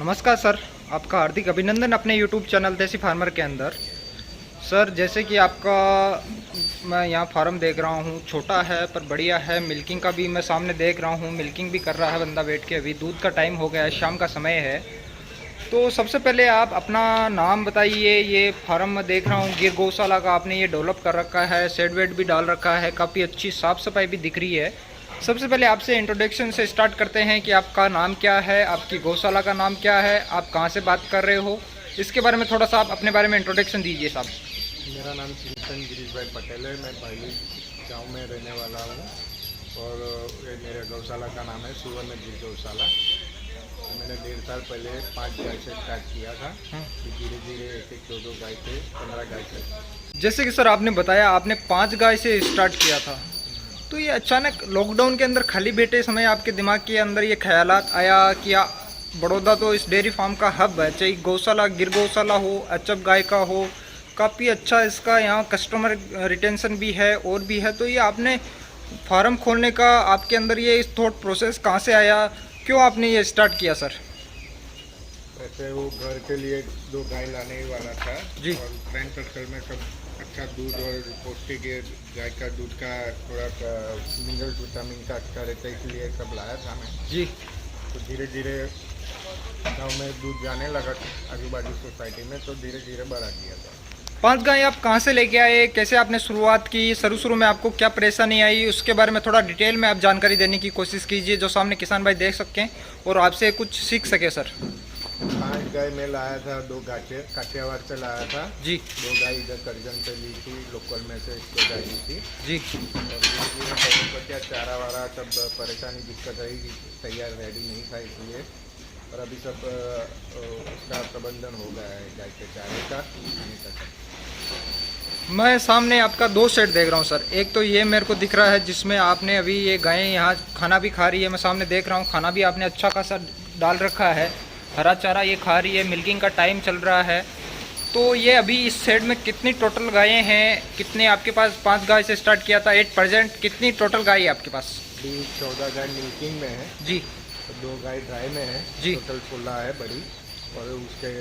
नमस्कार सर, आपका हार्दिक अभिनंदन अपने YouTube चैनल देसी फार्मर के अंदर। सर जैसे कि आपका मैं यहाँ फार्म देख रहा हूँ, छोटा है पर बढ़िया है। मिल्किंग का भी मैं सामने देख रहा हूँ, मिल्किंग भी कर रहा है बंदा बैठ के। अभी दूध का टाइम हो गया है, शाम का समय है। तो सबसे पहले आप अपना नाम बताइए। ये फार्म मैं देख रहा हूँ गिर गौशाला का आपने ये डेवलप कर रखा है, शेड वेड भी डाल रखा है, काफ़ी अच्छी साफ़ सफाई भी दिख रही है। सबसे पहले आपसे इंट्रोडक्शन से स्टार्ट करते हैं कि आपका नाम क्या है, आपकी गौशाला का नाम क्या है, आप कहाँ से बात कर रहे हो, इसके बारे में थोड़ा सा आप अपने बारे में इंट्रोडक्शन दीजिए साहब। मेरा नाम चिंतन गिरीश भाई पटेल है। मैं भाई गांव में रहने वाला हूँ और ये मेरे गौशाला का नाम है सुवर्ण गिर गौशाला। तो मैंने 1.5 साल पहले 5 गाय से स्टार्ट किया था। फिर धीरे धीरे एक 2 गाय से 15 गाय से। जैसे कि सर आपने बताया आपने 5 गाय से स्टार्ट किया था, तो ये अचानक लॉकडाउन के अंदर खाली बैठे समय आपके दिमाग के अंदर ये ख्यालात आया कि बड़ौदा तो इस डेयरी फार्म का हब है, चाहे गौशाला गिर गौशाला हो, एचएफ गाय का हो, काफ़ी अच्छा इसका यहाँ कस्टमर रिटेंशन भी है और भी है। तो ये आपने फार्म खोलने का आपके अंदर ये थॉट प्रोसेस कहाँ से आया, क्यों आपने ये स्टार्ट किया सर? वैसे वो घर के लिए 2 गाय लाने ही वाला था जी। और फ्रेंड सर्कल में सब अच्छा दूध और पौष्टिक गाय का दूध का थोड़ा मिनरल विटामिन का अच्छा रहता है, इसलिए सब लाया था मैं जी। तो धीरे धीरे गाँव में दूध जाने लगा आजू बाजू सोसाइटी में, तो धीरे धीरे बढ़ा दिया था। 5 गाय आप कहाँ से लेके आए, कैसे आपने शुरुआत की, शुरू में आपको क्या परेशानी आई, उसके बारे में थोड़ा डिटेल में आप जानकारी देने की कोशिश कीजिए, जो सामने किसान भाई देख सकें और आपसे कुछ सीख सके सर। 5 गाय में लाया था, 2 गाय काठियावाड़ से लाया था जी। 2 गाय इधर करजन से ली थी, लोकल में से 2 गाय ली थी जी। और धीरे धीरे पहले तो क्या चारा वारा सब परेशानी दिक्कत रही, तैयार रेडी नहीं था इसलिए, और अभी सब उसका प्रबंधन हो गया है गाय के चारे का खाने का सब। मैं सामने आपका 2 सेट देख रहा हूँ सर। एक तो ये मेरे को दिख रहा है जिसमें आपने अभी ये गायें यहाँ खाना भी खा रही है, मैं सामने देख रहा हूँ, खाना भी आपने अच्छा खासा डाल रखा है, हरा चारा ये खा रही है, मिल्किंग का टाइम चल रहा है। तो ये अभी इस सेट में कितनी टोटल गायें हैं, कितने आपके पास? 5 गाय से स्टार्ट किया था, 8% कितनी टोटल गाय है आपके पास? अभी 14 गाय मिल्किंग में है जी। 2 गाय ड्राई में है जी। टोटल 16 है बड़ी, और उसके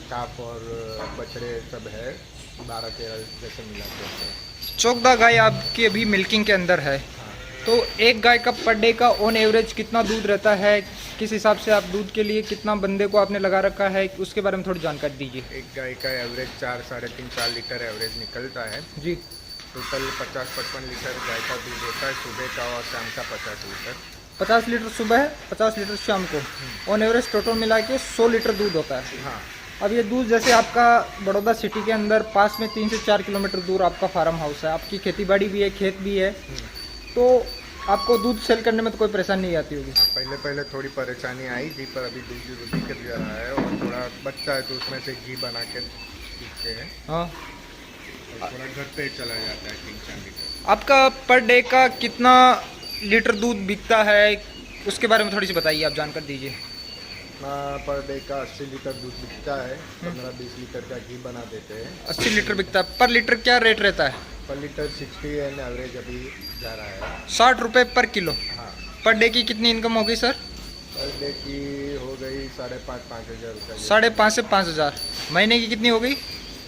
काफ और बछड़े सब है 12-13 जैसे मिलाते हैं। 14 गाय आपकी अभी मिल्किंग के अंदर है। तो एक गाय का पर डे का ऑन एवरेज कितना दूध रहता है, किस हिसाब से आप दूध के लिए कितना बंदे को आपने लगा रखा है, उसके बारे में थोड़ी जानकारी दीजिए। एक गाय का एवरेज 4-3.5 लीटर एवरेज निकलता है जी। टोटल 50-55 लीटर गाय का दूध होता है सुबह का, और शाम का 50 लीटर। 50 लीटर सुबह, 50 लीटर शाम को, ऑन एवरेज टोटल मिला के 100 लीटर दूध होता है। हाँ। अब ये दूध जैसे आपका बड़ौदा सिटी के अंदर पास में 3 से 4 किलोमीटर दूर आपका फार्म हाउस है, आपकी खेतीबाड़ी भी है, खेत भी है, तो आपको दूध सेल करने में तो कोई परेशानी नहीं आती होगी? पहले थोड़ी परेशानी आई थी, पर अभी दूध दिक्कत जा रहा है और थोड़ा बचता है तो उसमें से घी बना के पीते हैं। हाँ। और थोड़ा घर पे चला जाता है 3-4 लीटर। आपका पर डे का कितना लीटर दूध बिकता है, उसके बारे में थोड़ी सी बताइए, आप जानकर दीजिए। पर डे का 80 लीटर दूध बिकता है, 15-20 लीटर का घी बना देते हैं। 80 लीटर बिकता है। पर लीटर क्या रेट रहता है? पर लीटर 60 एंड एवरेज अभी जा रहा है 60 रुपये पर किलो। हाँ। पर डे की कितनी इनकम होगी सर? पर डे की हो गई 5,500 रुपये। 5,500 से 5,000। महीने की कितनी हो गई?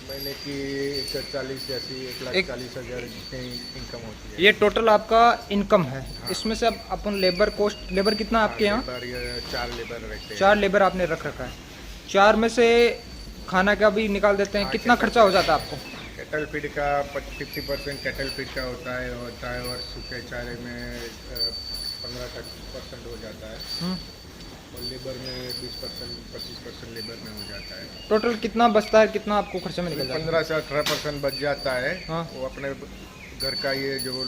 महीने की 140 जैसी 1,40,000 जितनी इनकम होती है। ये टोटल आपका इनकम है। हाँ। इसमें से अब अपन लेबर कॉस्ट, लेबर कितना आपके यहाँ? 4 लेबर रहते हैं। 4 लेबर आपने रख रखा है। 4 में से खाना का भी निकाल देते हैं, कितना खर्चा हो जाता है आपको? कैटल फीड का 50% कैटल फीड का होता है और सूखे चारे में 15% हो जाता है, और लेबर में 20-25% लेबर में हो जाता है। टोटल कितना बचता है, कितना आपको खर्चे में निकल जाता है? 15 से 18% बच जाता है। हाँ। वो अपने घर का ये जो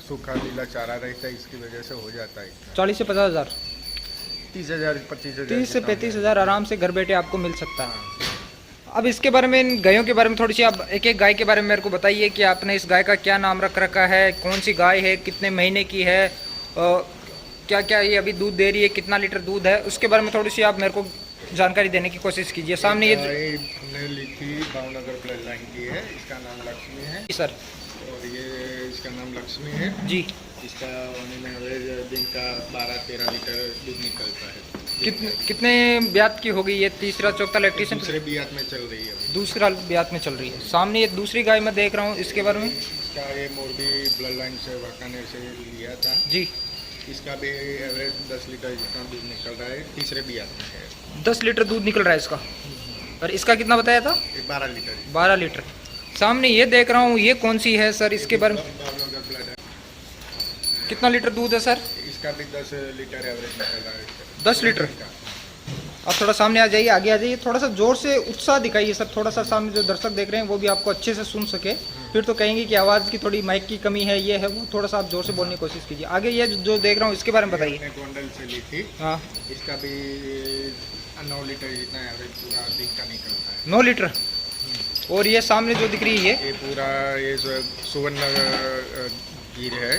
सूखा नीला चारा रहता है इसकी वजह से हो जाता है। 40 से 50,000, 30,000-25,000 30 से 35,000 आराम से घर बैठे आपको मिल सकता है। हाँ। अब इसके बारे में, इन गायों के बारे में थोड़ी सी आप एक एक गाय के बारे में मेरे को बताइए कि आपने इस गाय का क्या नाम रख रखा है, कौन सी गाय है, कितने महीने की है, क्या क्या ये अभी दूध दे रही है, कितना लीटर दूध है, उसके बारे में थोड़ी सी आप मेरे को जानकारी देने की कोशिश कीजिए। सामने ये हमने ली थी भावनगर ब्लड लाइन की है, इसका नाम लक्ष्मी है सर, और ये इसका नाम लक्ष्मी है जी। इसका होने में एवरेज दिन का 12-13 लीटर दूध निकलता है। कितने ब्यात की होगी ये? तीसरा चौथा लैक्टेशन? दूसरे बियात में चल रही है अभी। दूसरा ब्यात में चल रही है। सामने ये दूसरी गाय मैं देख रहा हूँ, इसके बारे में? इसका ये मोरबी ब्लड लाइन से वाकानेर से लिया था जी। इसका भी एवरेज 10 लीटर जितना दूध निकल रहा है, तीसरे बियात में है। 10 लीटर दूध निकल रहा है इसका। और इसका कितना बताया था? ये 12 लीटर है। 12 लीटर। सामने ये देख रहा हूँ, ये कौन सी है सर? इसके बारे में भावनगर ब्लड है। कितना लीटर दूध है सर? इसका भी 10 लीटर एवरेज निकल रहा है। 10 लीटर। आप थोड़ा सामने आ जाइए, आगे आ जाइए, थोड़ा सा जोर से उत्साह दिखाइए सर, थोड़ा सा सामने जो दर्शक देख रहे हैं वो भी आपको अच्छे से सुन सके। फिर तो कहेंगे कि आवाज़ की थोड़ी माइक की कमी है, ये है वो, थोड़ा सा आप जोर से बोलने की कोशिश कीजिए। आगे ये जो देख रहा हूँ इसके बारे में बताइए। मैंने गोंडल से ली थी। हाँ। इसका भी 9 लीटर जितना एवरेज पूरा दिन का निकलता है। 9 लीटर। और ये सामने जो दिख रही है ये पूरा ये सुवर्ण गिर है,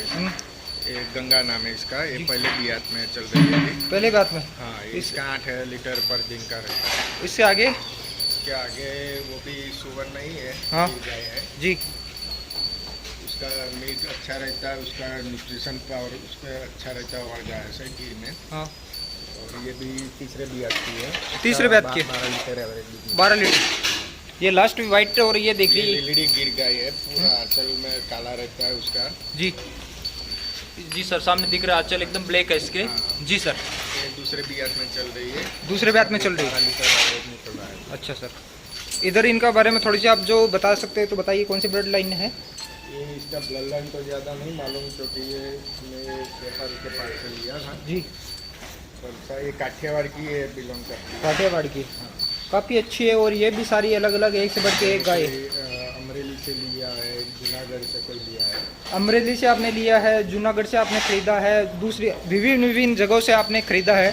ये गंगा नाम है इसका। ये पहले बियात में चल रही है अभी। पहले बात में? हाँ, इसका 8 लीटर पर दिन का रहता है। इससे आगे? इसके आगे वो भी सुवर्ण नहीं है, हाँ। गिर गाय है जी। उसका मीट अच्छा रहता है, उसका न्यूट्रिशन पावर उसका अच्छा रहता है और गाय से गिर में। हाँ। और ये भी तीसरे बियात की है। तीसरे बियात की? 12 लीटर एवरेज। 12 लीटर। ये लास्ट वाइट और ये देख ये लीजिए। लीडी गिर गाय है, पूरा आंचल में काला रहता है उसका। जी जी सर, सामने दिख रहा है आंचल एकदम ब्लैक है इसके। हाँ। जी सर। ये दूसरे बियात में चल रही है। दूसरे ब्यात में चल रही 12 है। लीटर एवरेज निकल रहा है। अच्छा सर, इधर इनका बारे में थोड़ी सी आप जो बता सकते हैं तो बताइए, कौन सी ब्लड लाइन है? ये इसका ब्लड लाइन तो ज़्यादा नहीं मालूम, क्योंकि ये मैं व्यापारी के पास से लिया था। जी। पर ये काठियावाड़ की ये बिलोंग करती है। काठियावाड़ की। काफ़ी अच्छी है। और ये भी सारी अलग अलग एक से बढ़ के एक गाय है। अमरेली से लिया है, जूनागढ़ से कोई लिया है। अमरेली से आपने लिया है, जूनागढ़ से आपने खरीदा है, दूसरी विभिन्न विभिन्न जगहों से आपने खरीदा है।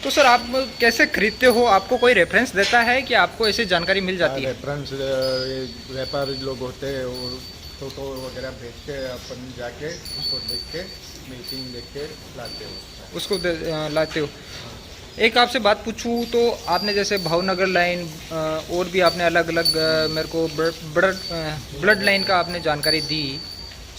तो सर आप कैसे खरीदते हो? आपको कोई रेफरेंस देता है कि आपको ऐसी जानकारी मिल जाती है? रेफरेंस व्यापारी लोग होते हैं, वो फोटो वगैरह भेज के अपन जाके उसको देख के मीटिंग देख के लाते हो, उसको लाते हो। एक आपसे बात पूछूं तो आपने जैसे भावनगर लाइन और भी आपने अलग अलग मेरे को ब्लड लाइन का आपने जानकारी दी।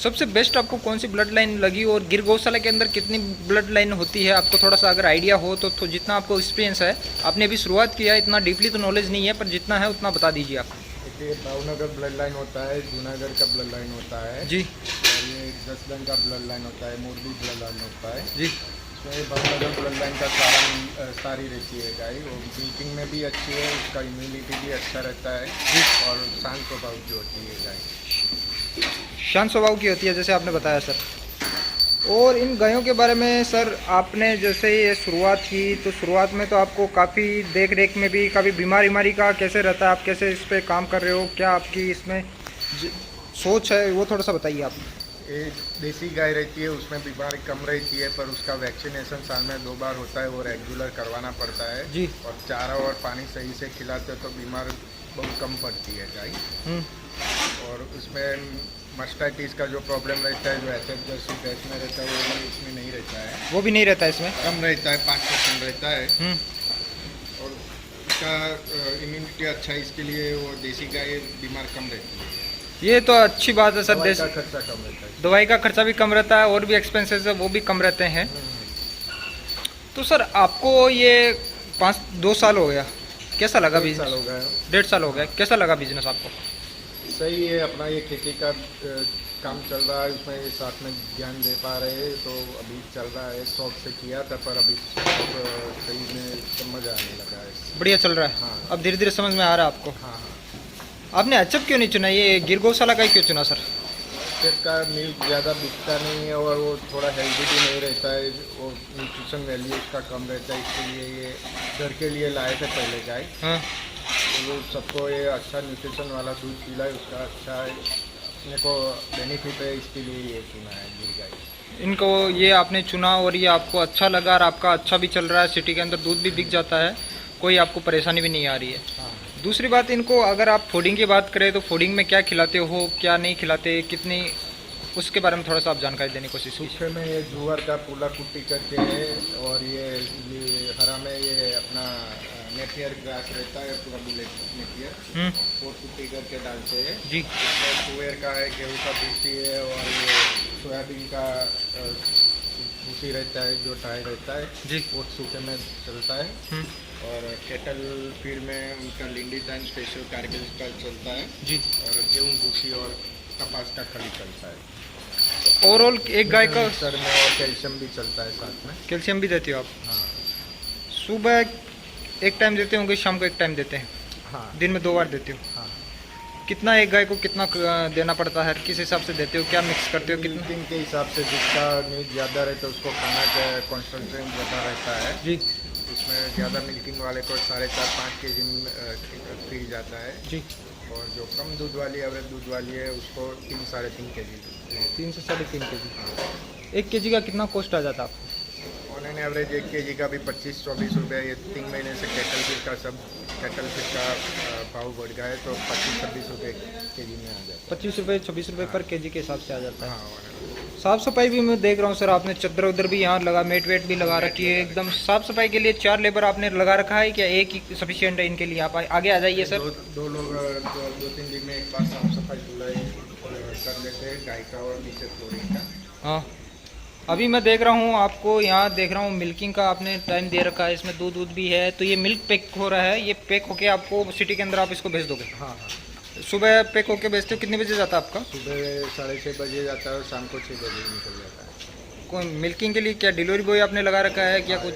सबसे बेस्ट आपको कौन सी ब्लड लाइन लगी? और गिर गौशाला के अंदर कितनी ब्लड लाइन होती है? आपको थोड़ा सा अगर आइडिया हो तो जितना आपको एक्सपीरियंस है, आपने अभी शुरुआत किया है, इतना डीपली तो नॉलेज नहीं है, पर जितना है उतना बता दीजिए आप। देखिए, भावनगर ब्लड लाइन होता है, जूनागढ़ का ब्लड लाइन होता है जी। और ये जसदन का ब्लड लाइन होता है, मोरबी ब्लड लाइन होता है जी। इसमें भावनगर ब्लड लाइन का सारी रहती है गाय। वो मिल्किंग में भी अच्छी है, उसका इम्यूनिटी भी अच्छा रहता है और शांत स्वभाव की होती है गाय। शांत स्वभाव की होती है जैसे आपने बताया सर। और इन गायों के बारे में सर आपने जैसे ये शुरुआत की तो शुरुआत में तो आपको काफ़ी देख रेख में भी काफ़ी बीमारी का कैसे रहता है? आप कैसे इस पर काम कर रहे हो? क्या आपकी इसमें सोच है वो थोड़ा सा बताइए आप। ये देसी गाय रहती है, उसमें बीमारी कम रहती है, पर उसका वैक्सीनेशन साल में 2 बार होता है, वो रेगुलर करवाना पड़ता है जी। और चारा और पानी सही से खिलाते तो बीमार बहुत कम पड़ती है गाय। और उसमें मास्टाइटिस का जो प्रॉब्लम रहता है, जो एचएफ गैस में रहता है, वो भी इसमें नहीं रहता है। वो भी नहीं रहता है इसमें? कम रहता है, 5% रहता है। और इसका इम्यूनिटी अच्छा है, इसके लिए वो देसी गाय बीमार कम रहती है। ये तो अच्छी बात है सर। दवाई का खर्चा कम रहता है, दवाई का खर्चा भी कम रहता है और भी एक्सपेंसेस है वो भी कम रहते हैं। तो सर आपको ये 2 साल हो गया, कैसा लगा बिजनेस? 1.5 साल हो गया। 1.5 साल हो गया, कैसा लगा बिजनेस आपको? सही है, अपना ये खेती का काम चल रहा है, उसमें ये साथ में ज्ञान दे पा रहे हैं, तो अभी चल रहा है। शौक से किया था, पर अभी सही में समझ आने लगा है। बढ़िया चल रहा है। हाँ। अब धीरे धीरे समझ में आ रहा है आपको। हाँ हाँ। आपने एचएफ क्यों नहीं चुना? ये गिर गौशाला का ही क्यों चुना सर? एचएफ का मिल्क ज़्यादा बिकता नहीं है और वो थोड़ा हेल्दी भी नहीं रहता है, वो न्यूट्रिशन वैल्यू उसका कम रहता है, इसके लिए ये घर के लिए लाए थे पहले गाय। हाँ। तो वो सबको ये अच्छा न्यूट्रिशन वाला दूध पिलाए, उसका अच्छा है, अपने को बेनिफिट है, इसके लिए ये चुना है गिर गाय। इनको ये आपने चुना और ये आपको अच्छा लगा और आपका अच्छा भी चल रहा है, सिटी के अंदर दूध भी बिक जाता है, कोई आपको परेशानी भी नहीं आ रही है। हाँ। दूसरी बात, इनको अगर आप फूडिंग की बात करें तो फूडिंग में क्या खिलाते हो, क्या नहीं खिलाते, कितनी, उसके बारे में थोड़ा सा आप जानकारी देने की कोशिश कीजिए। सूखे में ये जुआर का पूला कुट्टी करके है, और ये हरा में ये अपना नेपियर ग्रास रहता है, पूरा बुलेट नेपियर, वो कुट्टी करके डालते हैं जी। इसमें तुअर का है, गेहूँ का भूसी है, और ये सोयाबीन का भूसी रहता है जो टायर रहता है जी। वो सूखे में चलता है। हम्म, और केटल फीड में उनका लिंडी टाइम स्पेशल कारगिल का चलता है। जी। और गेहूँ भूसी और कपास का खली चलता है। ओवरऑल एक गाय का सर में और कैल्शियम भी चलता है साथ में। कैल्शियम भी देती हो आप? हाँ सुबह एक टाइम देते होंगे, शाम को एक टाइम देते हैं, हाँ दिन में 2 बार देते हो? हाँ। कितना एक गाय को कितना देना पड़ता है, किस हिसाब से देते हो, क्या मिक्स करते हो, कितना? मिल्किंग के हिसाब से जिसका नीड ज़्यादा रहता है उसको खाना का कॉन्सेंट्रेट ज़्यादा रहता है। जी उसमें ज़्यादा मिल्किंग वाले को 4.5-5 kg फीड जाता है। जी। और जो कम दूध वाली एवरेज दूध वाली है उसको 3-3.5 kg 3 से 3.5 kg। 1 kg का कितना कॉस्ट आ जाता है आपको? ऑन एन एवरेज 1 kg का भी 25-24 रुपये। ये 3 महीने से कैटल फीड का भाव बढ़ गया है तो 25-26 रुपये kg में आ जाता है। 25 रुपये 26 रुपये पर केजी के हिसाब से आ जाता है। हाँ। साफ़ सफाई भी मैं देख रहा हूँ सर, आपने चद्दर उधर भी यहाँ लगा, मेट वेट भी लगा रखी है एकदम। साफ़ सफाई के लिए 4 लेबर आपने लगा रखा है क्या एक ही सफिशियंट है इनके लिए? आप आगे आ जाइए सर। दो लोग 2-3 दिन में एक बार साफ सफाई धुलाई कर लेते हैं गाय का और नीचे फ्लोरिंग का। हाँ, अभी मैं देख रहा हूँ आपको, यहाँ देख रहा हूँ मिल्किंग का आपने टाइम दे रखा है, इसमें दूध भी है। तो ये मिल्क पैक हो रहा है, ये पैक होके आपको सिटी के अंदर आप इसको भेज दोगे? हाँ हाँ। सुबह पैक होके भेजते हो? कितने बजे जाता है आपका? सुबह 6:30 बजे जाता है और शाम को 6 बजे निकल जाता है। कोई मिल्किंग के लिए क्या डिलीवरी बॉय आपने लगा रखा है क्या कुछ?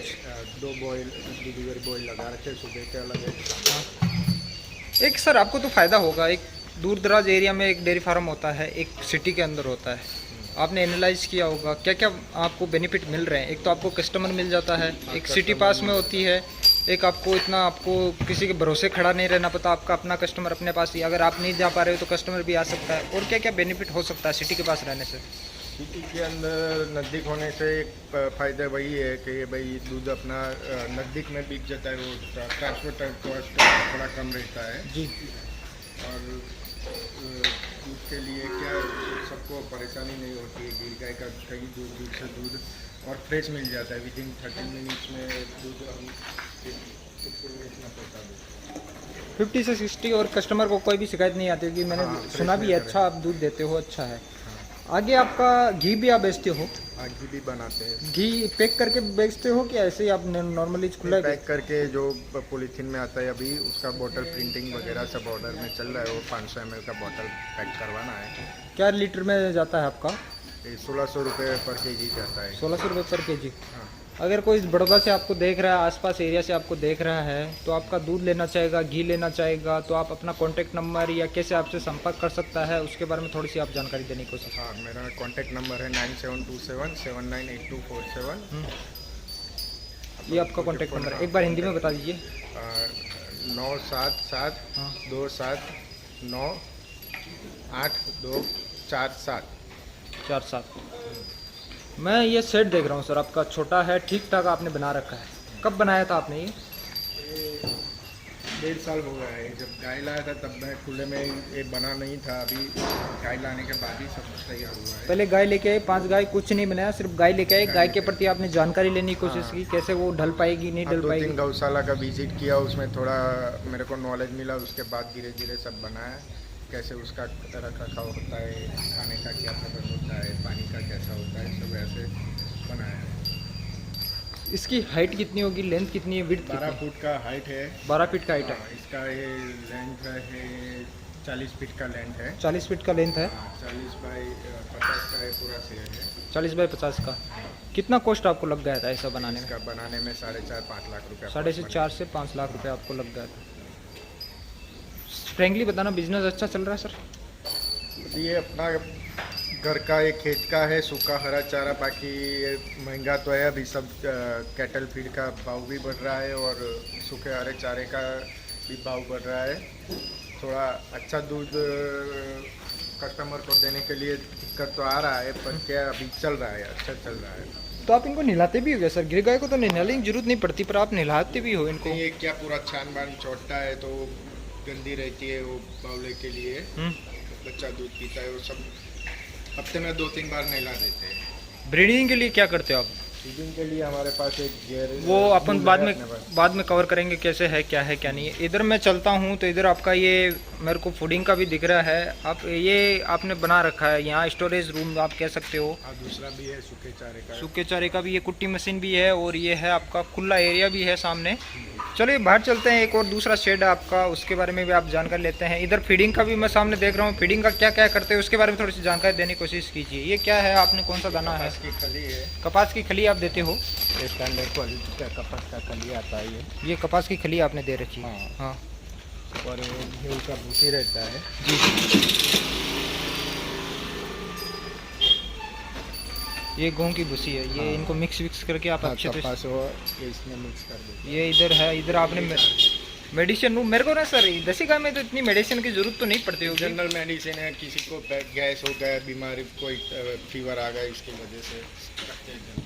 2 डिलीवरी बॉय लगा रखे, सुबह के अलग है। एक सर आपको तो फ़ायदा होगा, एक दूर दराज एरिया में एक डेयरी फार्म होता है, एक सिटी के अंदर होता है। आपने एनालाइज किया होगा क्या क्या आपको बेनिफिट मिल रहे हैं? एक तो आपको कस्टमर मिल जाता है, एक सिटी पास में होती है, एक आपको किसी के भरोसे खड़ा नहीं रहना पड़ता, आपका अपना कस्टमर अपने पास ही, अगर आप नहीं जा पा रहे हो तो कस्टमर भी आ सकता है। और क्या क्या बेनिफिट हो सकता है सिटी के पास रहने से? सिटी के अंदर नज़दीक होने से एक फ़ायदा वही है कि भाई दूध अपना नज़दीक में बिक जाता है। वो ट्रांसपोर्ट कॉस्ट थोड़ा कम रहता है जी। और दूध के लिए क्या सबको परेशानी नहीं होती है। गिर गाय का कहीं दूध से दूध और फ्रेश मिल जाता है। विदिन 30 मिनट्स में दूध हम 60 मिनट्स में पहुँचा देते हैं। 50 से 60 और कस्टमर को कोई भी शिकायत नहीं आती कि मैंने सुना भी है अच्छा आप दूध देते हो, अच्छा है। आगे आपका घी भी आप बेचते हो? हाँ, घी भी बनाते हैं। घी पैक करके बेचते हो कि ऐसे ही आप नॉर्मली खुला पैक करके जो पॉलीथीन में आता है अभी उसका बोतल प्रिंटिंग वगैरह सब ऑर्डर में चल रहा है। वो 500 ml का बोतल पैक करवाना है। क्या लीटर में जाता है आपका? 1600 रुपये पर kg जाता है। 1600 रुपये पर केजी। हाँ। अगर कोई बड़ौदा से आपको देख रहा है, आसपास एरिया से आपको देख रहा है, तो आपका दूध लेना चाहेगा, घी लेना चाहेगा, तो आप अपना कॉन्टैक्ट नंबर या कैसे आपसे संपर्क कर सकता है उसके बारे में थोड़ी सी आप जानकारी देने की कोशिश। हाँ, मेरा कॉन्टैक्ट नंबर है 9727798247। ये आपका कॉन्टैक्ट नंबर है, एक बार हिंदी में बता दीजिए। 977 हाँ। 279 8247। 47। मैं ये सेट देख रहा हूँ सर, आपका छोटा है, ठीक ठाक आपने बना रखा है। कब बनाया था आपने ये? 1.5 साल हो गया है। जब गाय लाया था तब मैं खुले में ये बना नहीं था। अभी गाय लाने के बाद ही सब तैयार हुआ है। पहले गाय लेके आए, 5 गाय, कुछ नहीं बनाया, सिर्फ गाय लेके आए। गाय के प्रति आपने जानकारी लेने की कोशिश की, कैसे वो ढल पाएगी नहीं ढल पाएगी। 2-3 गौशाला का विजिट किया, उसमें थोड़ा मेरे को नॉलेज मिला। उसके बाद धीरे धीरे सब बनाया, कैसे उसका रख रखाव होता है, खाने का क्या प्रबंध होता है, पानी का कैसा होता है, सब ऐसे बनाया है। इसकी हाइट कितनी होगी, लेंथ कितनी है, विड्थ 12 फुट का हाइट है। 12 फीट का हाइट है। हाँ, इसका ये लेंथ है 40 फीट का लेंथ है। 40 फीट का लेंथ है। 40 बाई 50 का है, पूरा शेयर है। 40 बाई 50 का। कितना कॉस्ट आपको लग गया था ऐसा बनाने में? इसका बनाने में 4.5-5 लाख रुपया। 4.5 से 5 लाख रुपए आपको लग गया था। फ्रेंकली बताना, बिजनेस अच्छा चल रहा है सर? ये अपना घर का एक खेत का है, सूखा हरा चारा। बाकी ये महंगा तो है अभी सब। कैटल फीड का भाव भी बढ़ रहा है और सूखे हरे चारे का भी भाव बढ़ रहा है। थोड़ा अच्छा दूध कस्टमर को देने के लिए दिक्कत तो आ रहा है, पर क्या अभी चल रहा है, अच्छा चल रहा है। तो आप इनको नहलाते भी हो क्या सर? गिर गाय को तो नहलाने की जरूरत नहीं पड़ती, पर आप नहलाते भी हो इनको? ये क्या पूरा छान बान छोड़ता है तो गंदी रहती है। वो बावले के लिए बच्चा दूध पीता है, वो सब हफ्ते में 2-3 बार नहला देते हैं। ब्रीडिंग के लिए क्या करते हो आप? फीडिंग के लिए हमारे पास एक गियर वो अपन बाद में कवर करेंगे कैसे है क्या नहीं है। इधर मैं चलता हूँ तो इधर आपका ये मेरे को फूडिंग का भी दिख रहा है। आप ये आपने बना रखा है यहाँ स्टोरेज रूम आप कह सकते हो। हाँ, दूसरा भी है सूखे चारे का। सूखे चारे का भी ये कुट्टी मशीन भी है और ये है आपका खुला एरिया भी है सामने। चलिए बाहर चलते हैं, एक और दूसरा शेड है आपका, उसके बारे में भी आप जानकारी लेते हैं। इधर फीडिंग का भी मैं सामने देख रहा हूँ, फीडिंग का क्या क्या करते हैं उसके बारे में थोड़ी सी जानकारी देने की कोशिश कीजिए। ये क्या है, आपने कौन सा दाना है? कपास की खली है। कपास की खली आप देते हो? स्टैंडर्ड क्वालिटी का कपास का खली आता है ये कपास की खली आपने दे रखी है? हाँ। हाँ। और गेहूँ का भूसी रहता है जी। ये गेहूँ की भूसी है, ये हाँ। इनको मिक्स करके आप अच्छे से कपास और ये इसमें मिक्स कर देते ये इधर है। इधर आपने मेडिसिन रूम, मेरे को ना सर देसी गाय में तो इतनी मेडिसिन की जरूरत तो नहीं पड़ती होगी। जनरल मेडिसिन है, किसी को गैस हो गया, बीमारी कोई फीवर आ गया, इसकी वजह से रखते हैं।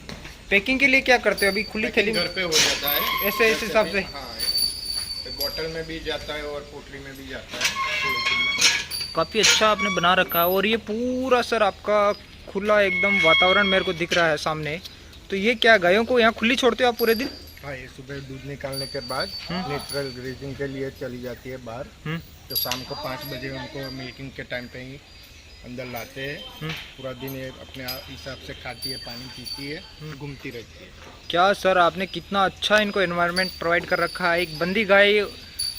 पैकिंग के लिए क्या करते हो? अभी खुली थैली घर पे हो जाता है ऐसे इस हिसाब से? हाँ, बॉटल में भी जाता है और पोटली में भी जाता है। काफ़ी अच्छा आपने बना रखा है। और ये पूरा सर आपका खुला एकदम वातावरण मेरे को दिख रहा है सामने। तो ये क्या गायों को यहाँ खुली छोड़ते हो आप पूरे दिन? हाँ, ये सुबह दूध निकालने के बाद नेचुरल ग्रीजिंग के लिए चली जाती है बाहर। तो शाम को 5 बजे उनको मिल्किंग के टाइम पे ही अंदर लाते हैं। पूरा दिन ये अपने हिसाब से खाती है, पानी पीती है, घूमती रहती है। क्या सर आपने कितना अच्छा इनको एनवायरनमेंट प्रोवाइड कर रखा है। एक बंदी गाय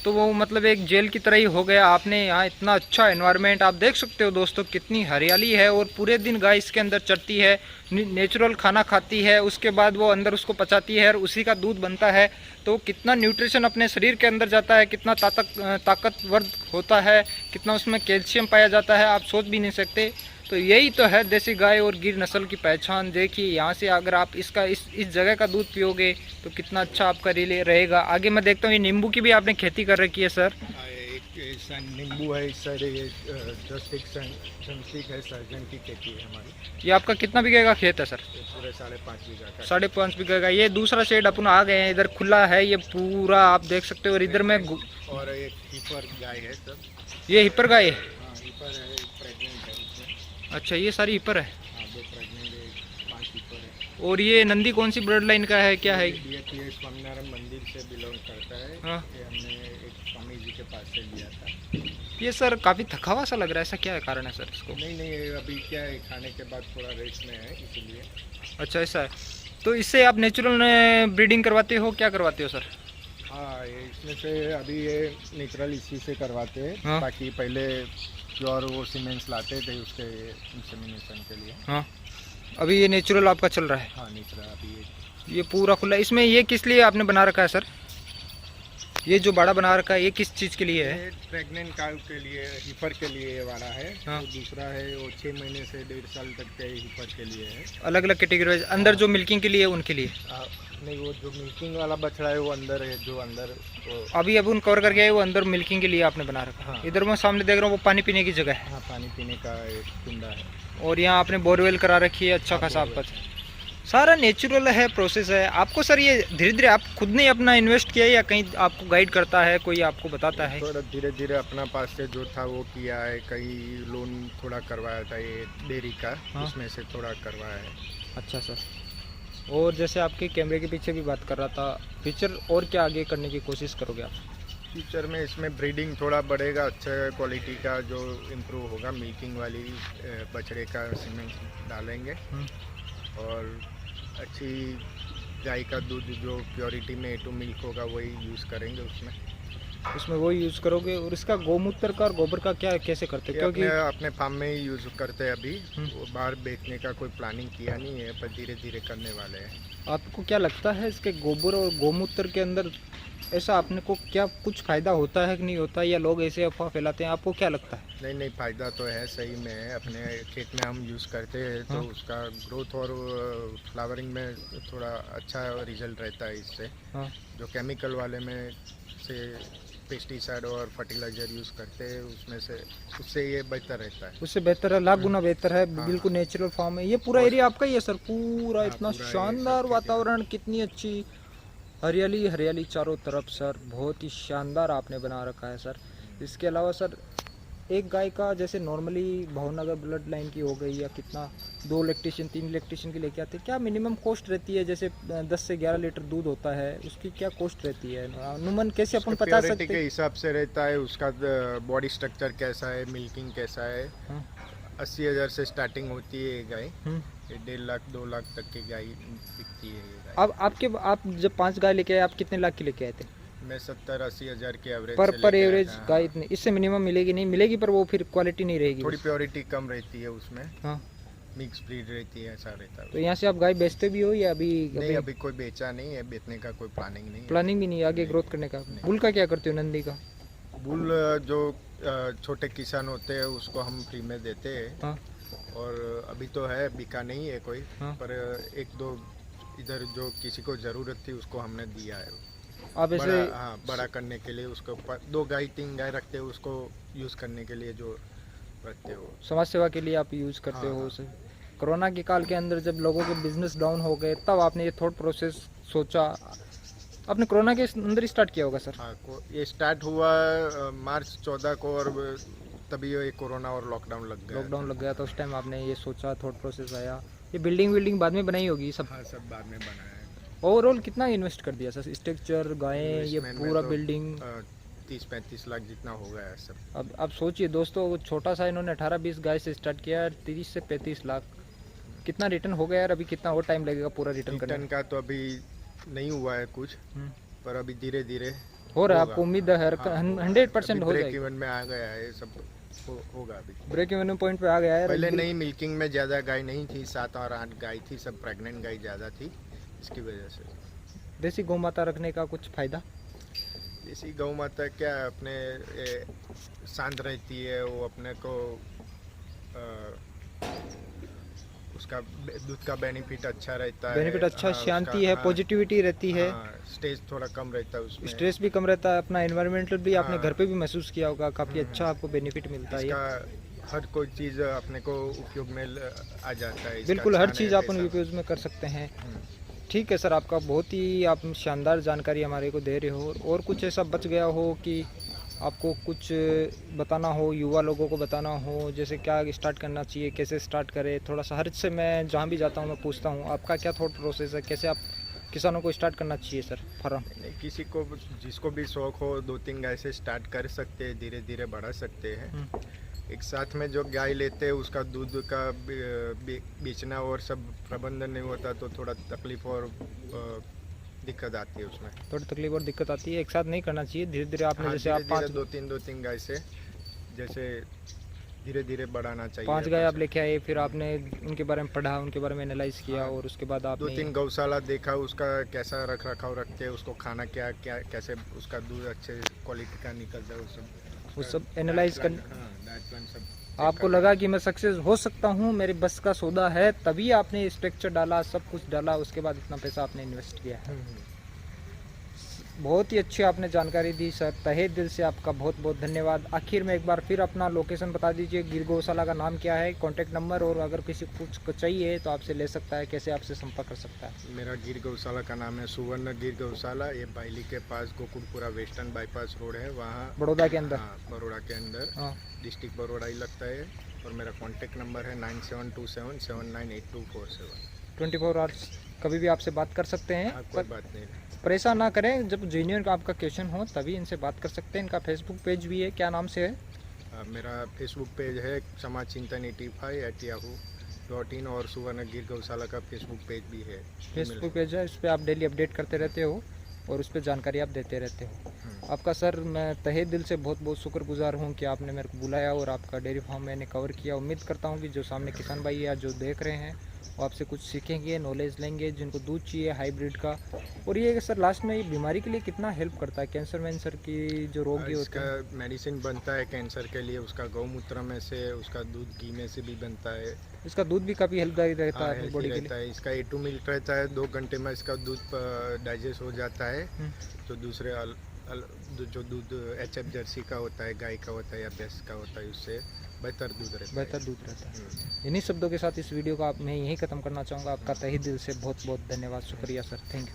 तो वो मतलब एक जेल की तरह ही हो गया। आपने यहाँ इतना अच्छा एनवायरनमेंट आप देख सकते हो दोस्तों, कितनी हरियाली है। और पूरे दिन गाय इसके अंदर चरती है, नेचुरल खाना खाती है, उसके बाद वो अंदर उसको पचाती है और उसी का दूध बनता है। तो कितना न्यूट्रिशन अपने शरीर के अंदर जाता है, कितना ताकतवर होता है, कितना उसमें कैल्शियम पाया जाता है, आप सोच भी नहीं सकते। तो यही तो है देसी गाय और गिर नस्ल की पहचान। देखिए यहाँ से अगर आप इसका इस जगह का दूध पियोगे तो कितना अच्छा आपका रिले रहेगा। आगे मैं देखता हूँ ये नींबू की भी आपने खेती कर रखी है सर। एक नींबू है, इस साइड ये 10 एक है, सर्जन की खेती है हमारी। ये आपका कितना बीघे का खेत है सर? पूरे 5.5 बीघा का। 5.5 बीघे का। ये दूसरा शेड अपन आ गए हैं, इधर खुला है ये पूरा आप देख सकते हो। और इधर में और एक हिपर गाय है सर। ये हिपर गाय है? हाँ, हिपर है, प्रेग्नेंट है इसमें। अच्छा, ये सारी हिपर है? हाँ, 2 प्रेग्नेंट है, 5 हिपर है। और ये नंदी कौन सी ब्लड लाइन का है, क्या है? ये स्वामीनारायण मंदिर से बिलोंग करता है। हाँ। ये हमने एक स्वामी जी के पास से लिया था। ये सर काफ़ी थका हुआ सा लग रहा है, ऐसा क्या है कारण है सर इसको? नहीं, अभी क्या है, खाने के बाद थोड़ा रेस्ट में है इसीलिए। अच्छा ऐसा है। तो इससे आप नेचुरल ब्रीडिंग करवाते हो, क्या करवाते हो सर? हाँ, ये इसमें से अभी ये नेचुरल इसी से करवाते हैं। हाँ। बाकी पहले प्योर वो सीमेंट्स लाते थे उसके इंसेमिनेशन के लिए। हाँ, अभी ये नेचुरल आपका चल रहा है? हाँ, नेचुरल अभी ये पूरा खुला। इसमें ये किस लिए आपने बना रखा है सर? ये जो बाड़ा बना रखा है ये किस चीज़ के लिए है? प्रेग्नेंट काउ के लिए, हिपर के लिए ये वाला है। हाँ। तो दूसरा है वो 6 महीने से 1.5 साल तक के हिपर के लिए है। अलग अलग कैटेगरी अंदर जो मिल्किंग के लिए उनके लिए? नहीं, वो जो मिल्किंग वाला बछड़ा है वो अंदर है, जो अंदर वो अभी उन कवर करके आए वो अंदर मिल्किंग के लिए आपने बना रखा है। हाँ। इधर मैं सामने देख रहा हूँ वो पानी पीने की जगह है। हाँ, पानी पीने का एक कुंडा है। और यहाँ आपने बोरवेल करा रखी है, अच्छा खासा आपका सारा नेचुरल है, प्रोसेस है। आपको सर ये धीरे धीरे आप खुद ने अपना इन्वेस्ट किया है या कहीं आपको गाइड करता है, कोई आपको बताता है? थोड़ा धीरे धीरे अपना पास से जो था वो किया है। कहीं लोन थोड़ा करवाया था ये डेयरी का। हाँ। उसमें से थोड़ा करवाया है। अच्छा सर। और जैसे आपके कैमरे के पीछे भी बात कर रहा था, फ्यूचर और क्या आगे करने की कोशिश करोगे आप? फ्यूचर में इसमें ब्रीडिंग थोड़ा बढ़ेगा, अच्छा क्वालिटी का जो इम्प्रूव होगा, मिल्किंग वाली बछड़े का सीमेंट डालेंगे। और अच्छी गाय का दूध जो प्योरिटी में A2 मिल्क होगा वही यूज़ करेंगे उसमें वो यूज़ करोगे। और इसका गौमूत्र का और गोबर का क्या कैसे करते हो? क्योंकि अपने फार्म में ही यूज़ करते हैं अभी। वो बाहर बेचने का कोई प्लानिंग किया नहीं है, पर धीरे धीरे करने वाले हैं। आपको क्या लगता है इसके गोबर और गौमूत्र के अंदर ऐसा आपने को क्या कुछ फ़ायदा होता है कि नहीं होता, या लोग ऐसे अफवाह फैलाते हैं? आपको क्या लगता है? नहीं, फ़ायदा तो है, सही में है। अपने खेत में हम यूज़ करते हैं तो उसका ग्रोथ और फ्लावरिंग में थोड़ा अच्छा रिजल्ट रहता है इससे। जो केमिकल वाले में से पेस्टिसाइड और फर्टिलाइज़र यूज़ करते हैं उससे ये बेहतर रहता है। उससे बेहतर है, लाख गुना बेहतर है। बिल्कुल नेचुरल फार्म है। ये पूरा एरिया आपका ही है सर? पूरा इतना शानदार वातावरण, कितनी अच्छी हरियाली चारों तरफ सर, बहुत ही शानदार आपने बना रखा है सर। इसके अलावा सर एक गाय का जैसे नॉर्मली भावनगर ब्लड लाइन की हो गई या कितना 2 इलेक्ट्रिशियन 3 इलेक्ट्रिशियन की लेके आते हैं, क्या मिनिमम कॉस्ट रहती है? जैसे 10 से 11 लीटर दूध होता है, उसकी क्या कॉस्ट रहती है? अनुमान कैसे अपन बता प्योरिटी सकते के हैं? हिसाब से रहता है, उसका बॉडी स्ट्रक्चर कैसा है, मिल्किंग कैसा है। हाँ। 80,000 से स्टार्टिंग होती है ये गाय, हम्म। ये 1.5 लाख 2 लाख तक की गाय बिकती है ये गाय। अब आप जब 5 गाय लेके आए, आप कितने लाख की लेके आए थे? मैं 70-80 हज़ार के एवरेज पर से लेके आया एवरेज था। गाय इतनी, इससे मिनिमम मिलेगी नहीं मिलेगी, पर वो फिर क्वालिटी नहीं रहेगी थोड़ी बस। प्योरिटी कम रहती है उसमें, हाँ। मिक्स ब्रीड रहती है, ऐसा रहता तो है। यहाँ से आप गाय बेचते भी हो या अभी नहीं, अभी कोई बेचा नहीं है, बेचने का कोई प्लानिंग नहीं है। प्लानिंग भी नहीं है आगे नहीं। ग्रोथ करने का? नहीं। बुल का क्या करते हो, नंदी का? बुल जो छोटे किसान होते हैं उसको हम फ्री में देते हैं। हाँ। और अभी तो है, बिका नहीं है कोई, हाँ। पर 1-2 इधर जो किसी को ज़रूरत थी उसको हमने दिया है। आप ऐसे बड़ा, हाँ, बड़ा करने के लिए उसको 2 गाय 3 गाय रखते हो, उसको यूज़ करने के लिए जो रखते हो। समाज सेवा के लिए आप यूज़ करते हाँ, हो हाँ। उसे? कोरोना के काल के अंदर जब लोगों के बिजनेस डाउन हो गए, तब आपने ये थॉट प्रोसेस सोचा? आपने कोरोना के अंदर ही स्टार्ट किया होगा सर? हाँ, ये स्टार्ट हुआ मार्च 14 को, और तभी ये कोरोना और लॉकडाउन लग गया। लॉकडाउन लग गया तो उस टाइम आपने ये सोचा, थॉट प्रोसेस आया। ये बिल्डिंग बाद में बनाई होगी सब? हाँ, सब बाद में बनाया है। ओवरऑल कितना इन्वेस्ट कर दिया सर? स्ट्रक्चर, गायें, ये इन्वेस्टमेंट में पूरा तो, बिल्डिंग? 30-35 लाख जितना हो गया है सब। अब आप सोचिए दोस्तों, वो छोटा सा इन्होंने 18-20 गाय से स्टार्ट किया, 30 से 35 लाख। कितना रिटर्न हो गया यार? अभी कितना और टाइम लगेगा पूरा रिटर्न करने रिटर्न का तो अभी नहीं हुआ है कुछ, में? पर अभी धीरे धीरे हो रहा है, होगा। आपको उम्मीद है? 100% हो ब्रेक जाएगी? इवन में आ गया है, ये सब होगा अभी। ब्रेक इवन पॉइंट पे आ गया है। पहले नहीं, मिल्किंग में ज़्यादा गाय नहीं थी, 7 और 8 गाय थी, सब प्रेग्नेंट गाय ज़्यादा थी, इसकी वजह से। देसी गौ माता रखने का कुछ फायदा? देसी गौ माता क्या, अपने शांत रहती है, वो अपने को उसका दूध का बेनिफिट अच्छा रहता है। बेनिफिट अच्छा, हाँ, शांति उसका, है, हाँ, पॉजिटिविटी रहती है, स्ट्रेस थोड़ा कम रहता है उसमें। स्ट्रेस भी कम रहता है, अपना एनवायरमेंटल भी आपने हाँ। घर पे भी महसूस किया होगा, काफ़ी अच्छा आपको बेनिफिट मिलता है। इसका हर कोई चीज़ अपने को उपयोग में आ जाता है। इसका बिल्कुल, हर खाने चीज़ अपन पैसा। यूज में कर सकते हैं। हम्म। ठीक है सर, आपका बहुत ही आप शानदार जानकारी हमारे को दे रहे हो। और कुछ ऐसा बच गया हो कि आपको कुछ बताना हो, युवा लोगों को बताना हो, जैसे क्या स्टार्ट करना चाहिए, कैसे स्टार्ट करें? थोड़ा सा हर से मैं जहाँ भी जाता हूँ मैं पूछता हूँ, आपका क्या थॉट प्रोसेस है, कैसे आप किसानों को स्टार्ट करना चाहिए सर फार्म? नहीं, किसी को जिसको भी शौक हो 2-3 गाय से स्टार्ट कर सकते हैं, धीरे धीरे बढ़ा सकते हैं। एक साथ में जो गाय लेते हैं उसका दूध का बेचना और सब प्रबंधन नहीं होता तो थोड़ा तकलीफ और दिक्कत आती है उसमें। थोड़ी तकलीफ और दिक्कत आती है, एक साथ नहीं करना चाहिए, धीरे धीरे आपने हाँ, जैसे आप धीरे 2-3 गाय से जैसे धीरे धीरे बढ़ाना चाहिए। 5 गाय आप लेके आए, फिर आपने उनके बारे में पढ़ा, उनके बारे में एनालाइज किया, हाँ, और उसके बाद आपने 2-3 गौशाला देखा, उसका कैसा रख रखाव रखते हैं, उसको खाना क्या क्या कैसे उसका दूध अच्छे क्वालिटी का निकलता है, वो सब एनालाइज कर। डाइट प्लान सब आपको लगा कि मैं सक्सेस हो सकता हूँ, मेरे बस का सौदा है, तभी आपने स्ट्रक्चर डाला, सब कुछ डाला, उसके बाद इतना पैसा आपने इन्वेस्ट किया है। बहुत ही अच्छी आपने जानकारी दी सर, तहे दिल से आपका बहुत बहुत धन्यवाद। आखिर में एक बार फिर अपना लोकेशन बता दीजिए, गिर गौशाला का नाम क्या है, कॉन्टैक्ट नंबर, और अगर किसी कुछ चाहिए तो आपसे ले सकता है, कैसे आपसे संपर्क कर सकता है? मेरा गिर गौशाला का नाम है सुवर्ण गिर गौशाला, ये बाइली के पास गोकुलपुरा वेस्टर्न बाईपास रोड है, वहाँ बड़ौदा के अंदर? हाँ, बड़ौदा के अंदर, हाँ। डिस्ट्रिक्ट बड़ौदा ही लगता है। और मेरा कॉन्टैक्ट नंबर है 9727798247। 24 आवर्स कभी भी आपसे बात कर सकते हैं। हाँ, कोई बात नहीं। पर ऐसा ना करें, जब जेन्युइन आपका क्वेश्चन हो तभी इनसे बात कर सकते हैं। इनका फेसबुक पेज भी है, क्या नाम से है? मेरा फेसबुक पेज है समाज चिंतन 85@yahoo.in, और सुवर्ण गिर गौशाला का फेसबुक पेज भी है। फेसबुक पेज है, इस पर आप डेली अपडेट करते रहते हो और उस पर जानकारी आप देते रहते हो। आपका सर मैं तहे दिल से बहुत बहुत शुक्रगुजार हूँ कि आपने मेरे को बुलाया और आपका डेयरी फार्म मैंने कवर किया। उम्मीद करता हूँ कि जो सामने किसान भाई या जो देख रहे हैं वो आपसे कुछ सीखेंगे, नॉलेज लेंगे, जिनको दूध चाहिए हाइब्रिड का। और ये सर लास्ट में ये बीमारी के लिए कितना हेल्प करता है, कैंसर वैंसर की जो रोगी होते हैं? इसका मेडिसिन बनता है कैंसर के लिए, उसका गौमूत्र में से, उसका दूध घी में से भी बनता है। इसका दूध भी काफ़ी हेल्पदायक रहता है हेल्दी बॉडी के रहता लिए। है। इसका A2 मिल्क रहता है, 2 घंटे में इसका दूध डाइजेस्ट हो जाता है। तो दूसरे जो दूध HF जर्सी का होता है, गाय का होता है या भैंस का होता है, उससे बेहतर दूध रहता है। बेहतर दूध रहता है। इन्हीं शब्दों के साथ इस वीडियो को मैं यहीं ख़त्म करना चाहूँगा। आपका तहे दिल से बहुत बहुत धन्यवाद, शुक्रिया सर, थैंक यू।